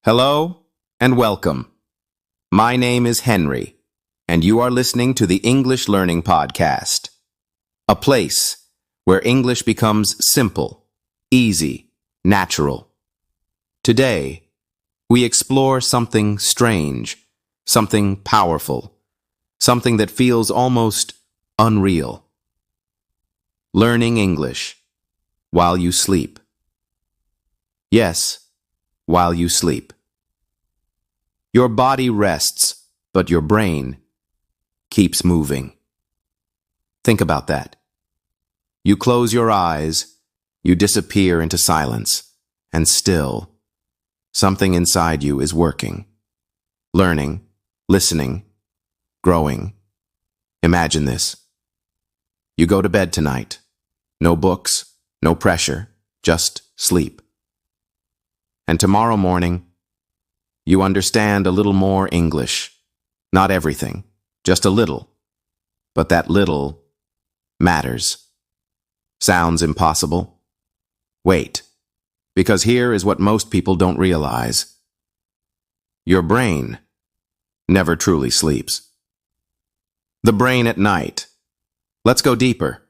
Hello and welcome. My name is Henry, and you are listening to the English Learning Podcast, a place where English becomes simple, easy, natural. Today, we explore something strange, something powerful, something that feels almost unreal. Learning English while you sleep. Yes, while you sleep. Your body rests, but your brain keeps moving. Think about that. You close your eyes, you disappear into silence, and still, something inside you is working, learning, listening, growing. Imagine this. You go to bed tonight. No books, no pressure, just sleep. And tomorrow morning, you understand a little more English. Not everything, just a little. But that little matters. Sounds impossible? Wait, because here is what most people don't realize. Your brain never truly sleeps. The brain at night. Let's go deeper.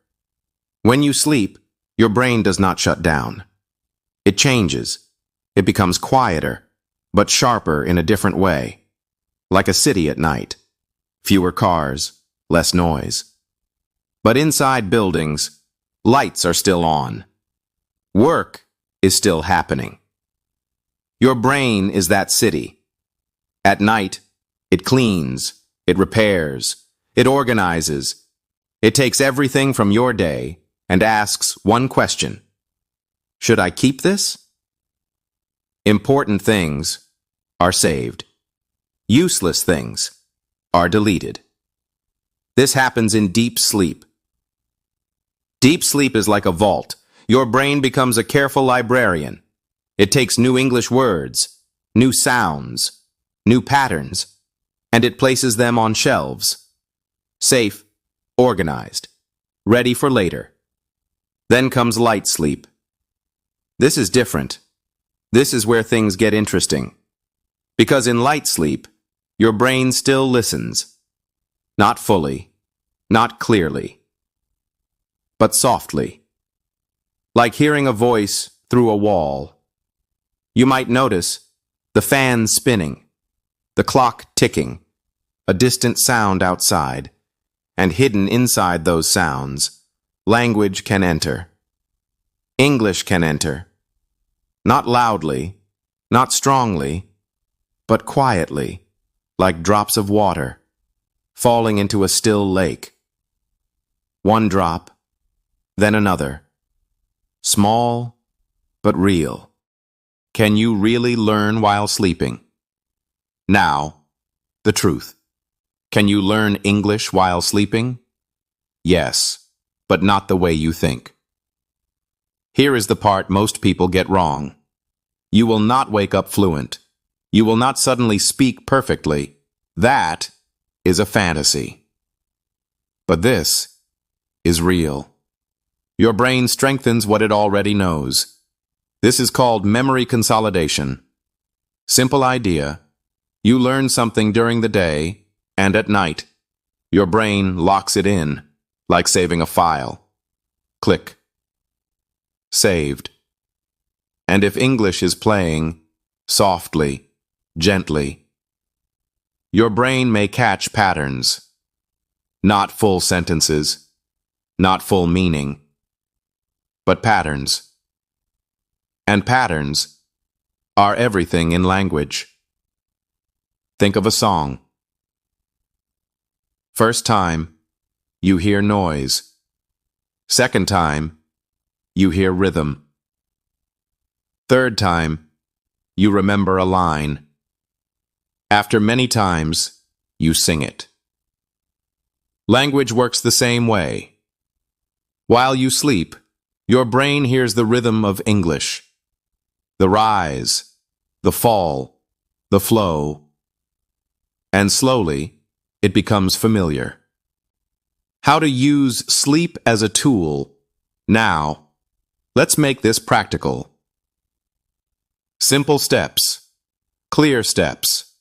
When you sleep, your brain does not shut down. It changes. It becomes quieter, but sharper in a different way. Like a city at night. Fewer cars, less noise. But inside buildings, lights are still on. Work is still happening. Your brain is that city. At night, it cleans, it repairs, it organizes. It takes everything from your day and asks one question. Should I keep this? Important things are saved. Useless things are deleted. This happens in deep sleep. Deep sleep is like a vault. Your brain becomes a careful librarian. It takes new English words, new sounds, new patterns, and it places them on shelves. Safe, organized, ready for later. Then comes light sleep. This is different. This is where things get interesting. Because in light sleep, your brain still listens. Not fully, not clearly, but softly. Like hearing a voice through a wall. You might notice the fan spinning, the clock ticking, a distant sound outside, and hidden inside those sounds, language can enter. English can enter. Not loudly, not strongly, but quietly, like drops of water, falling into a still lake. One drop, then another. Small, but real. Can you really learn while sleeping? Now, the truth. Can you learn English while sleeping? Yes, but not the way you think. Here is the part most people get wrong. You will not wake up fluent. You will not suddenly speak perfectly. That is a fantasy. But this is real. Your brain strengthens what it already knows. This is called memory consolidation. Simple idea. You learn something during the day, and at night, your brain locks it in, like saving a file. Click. Saved. And if English is playing, softly, gently, your brain may catch patterns. Not full sentences, not full meaning, but patterns. And patterns are everything in language. Think of a song. First time, you hear noise. Second time, you hear rhythm. Third time, you remember a line. After many times, you sing it. Language works the same way. While you sleep, your brain hears the rhythm of English. The rise, the fall, the flow. And slowly, it becomes familiar. How to use sleep as a tool. Now, let's make this practical. Simple steps. Clear steps.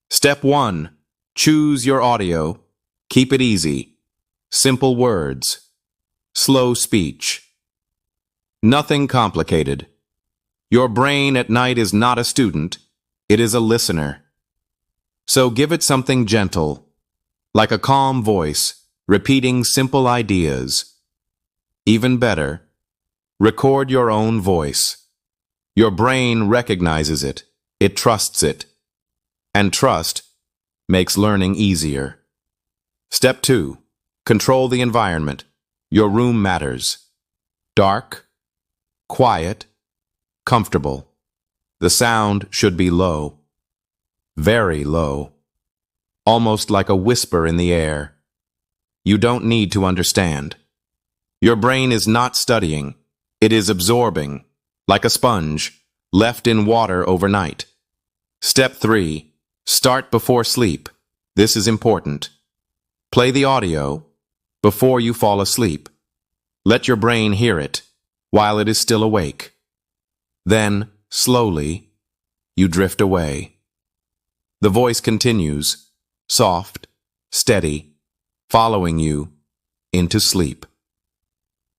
Step 1. Choose your audio. Keep it easy. Simple words. Slow speech. Nothing complicated. Your brain at night is not a student. It is a listener. So give it something gentle, like a calm voice, repeating simple ideas. Even better, record your own voice. Your brain recognizes it. It trusts it. And trust makes learning easier. Step 2. Control the environment. Your room matters. Dark, quiet, comfortable. The sound should be low. Very low. Almost like a whisper in the air. You don't need to understand. Your brain is not studying. It is absorbing, like a sponge, left in water overnight. Step 3. Start before sleep. This is important. Play the audio before you fall asleep. Let your brain hear it while it is still awake. Then, slowly, you drift away. The voice continues, soft, steady, following you into sleep.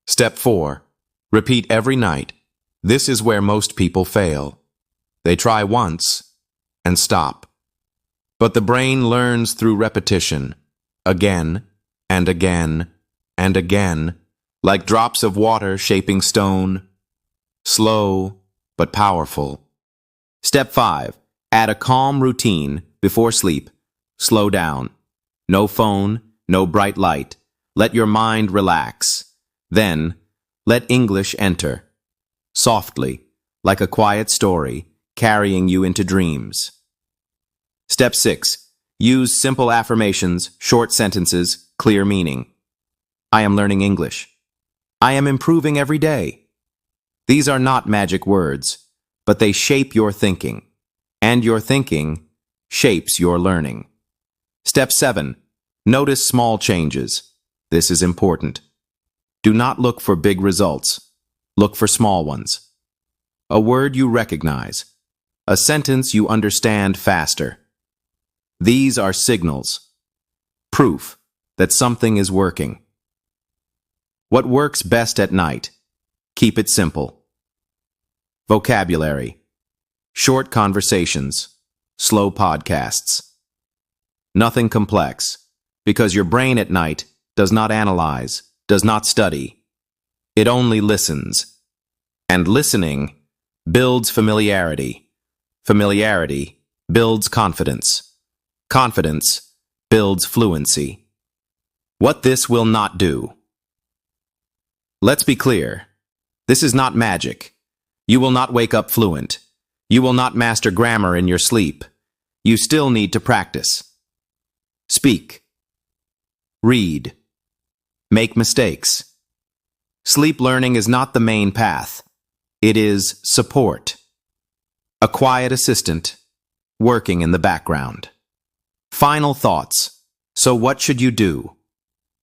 Step 4. Repeat every night. This is where most people fail. They try once and stop. But the brain learns through repetition, again and again and again, like drops of water shaping stone. Slow but powerful. Step 5. Add a calm routine before sleep. Slow down. No phone, no bright light. Let your mind relax. Then, let English enter. Softly, like a quiet story, carrying you into dreams. Step 6. Use simple affirmations, short sentences, clear meaning. I am learning English. I am improving every day. These are not magic words, but they shape your thinking, and your thinking shapes your learning. Step 7. Notice small changes. This is important. Do not look for big results. Look for small ones. A word you recognize. A sentence you understand faster. These are signals. Proof that something is working. What works best at night? Keep it simple. Vocabulary. Short conversations. Slow podcasts. Nothing complex, because your brain at night does not analyze, does not study. It only listens. And listening builds familiarity. Familiarity builds confidence. Confidence builds fluency. What this will not do. Let's be clear. This is not magic. You will not wake up fluent. You will not master grammar in your sleep. You still need to practice. Speak. Read. Make mistakes. Sleep learning is not the main path. It is support. A quiet assistant working in the background. Final thoughts. So what should you do?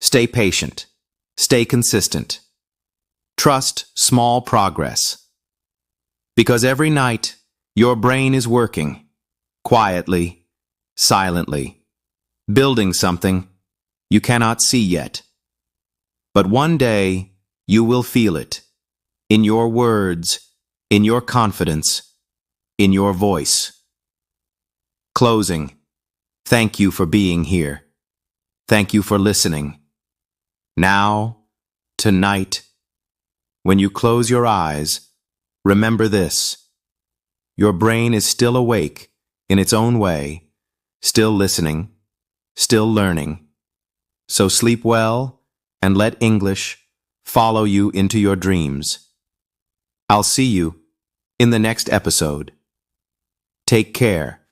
Stay patient. Stay consistent. Trust small progress. Because every night, your brain is working, quietly, silently, building something you cannot see yet. But one day, you will feel it, in your words, in your confidence, in your voice. Closing. Thank you for being here. Thank you for listening. Now, tonight, when you close your eyes, remember this. Your brain is still awake in its own way, still listening, still learning. So sleep well and let English follow you into your dreams. I'll see you in the next episode. Take care.